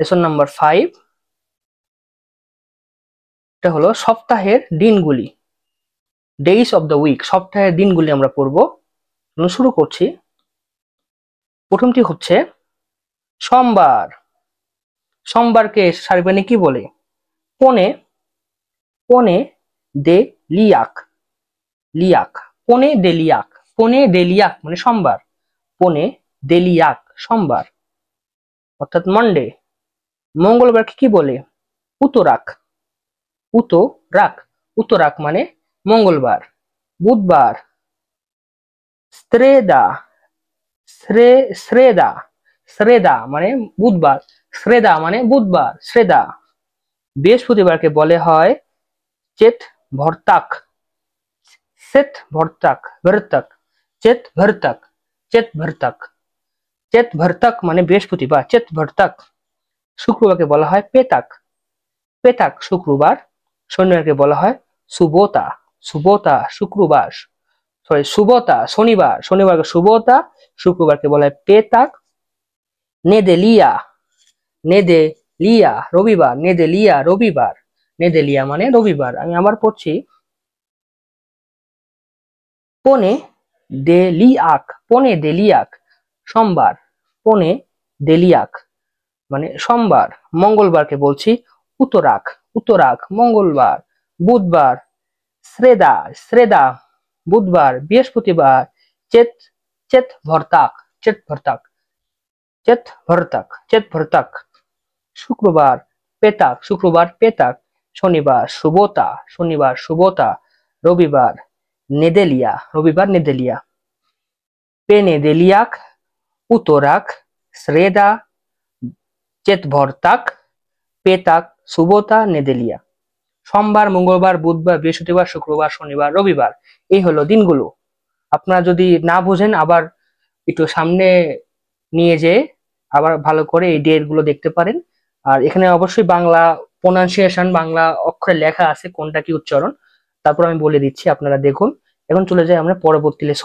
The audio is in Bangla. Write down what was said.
লেসন নাম্বার 5, এটা হলো সপ্তাহের দিনগুলি, ডেইজ অফ দ্য উইক, সপ্তাহের দিনগুলি আমরা পড়বো। শুরু করছি। প্রথমটি হচ্ছে সোমবার। সোমবারকে সার্বিয়ানে কি বলে? পনে, পনে দে লিয়াক, লিয়াক, পনে দে লিয়াক, পনে দে লিয়াক মানে সোমবার, পনে দে লিয়াক সোমবার, অর্থাৎ মন্ডে। মঙ্গলবারকে কি বলে? উতরাক, উতরাক, উতরাক মানে মঙ্গলবার। বুধবার স্ত্রেদা, শ্রেদা, শ্রেদা মানে বুধবার, শ্রেদা মানে বুধবার, শ্রেদা। বৃহস্পতিবারকে বলে হয় চেত ভর্তাক, চেত ভর্তাক, ভর্তাক, চেত ভর্তাক, চেত ভর্তাক, চেত ভর্তাক মানে বৃহস্পতিবার, চেত ভর্তাক। শুক্রবারকে বলা হয় পেতাক, পেতাক শুক্রবার। শনিবারকে বলা হয় সুবোতা, সুবোতা শুক্রবার, সরি সুবতা শনিবার, শনিবারকে সুবতা, শুক্রবারকে বলা হয় পেতাক। নেদেলিয়া, নেদেলিয়া রবিবার, নেদেলিয়া রবিবার, নেদেলিয়া মানে রবিবার। আমি আবার পড়ছি। পনে দেলিয়াক, পনে দেলিয়াক সোমবার, পনে দেলিয়াক মানে সোমবার। মঙ্গলবারকে বলছি উতরাক, উতরাক মঙ্গলবার। বুধবার শ্রেদা, শ্রেদা বুধবার। বৃহস্পতিবার চেত, চেত ভর্তাক, চেত ভর্তাক, চেত ভর্তাক, চেত ভর্তাক। শুক্রবার পেতাক, শুক্রবার পেতাক। শনিবার সুবোতা, শনিবার সুবোতা। রবিবার নেদেলিয়া, রবিবার নেদেলিয়া। পেনে দেলিয়াক, উতরাক, শ্রেদা, চেতভর্তাক, পেতাক, সুবোতা, নেদেলিয়া। সোমবার, মঙ্গলবার, বুধবার, বৃহস্পতিবার, শুক্রবার, শনিবার, রবিবার, এই হলো দিনগুলো। আপনারা যদি না বুঝেন আবার একটু সামনে নিয়ে যেয়ে আবার ভালো করে এই ডেট গুলো দেখতে পারেন। আর এখানে অবশ্যই বাংলা প্রোনাউন্সিয়েশন, বাংলা অক্ষরে লেখা আছে কোনটা কি উচ্চারণ, তারপর আমি বলে দিচ্ছি, আপনারা দেখুন। এখন চলে যাই আমরা পরবর্তী লেসন।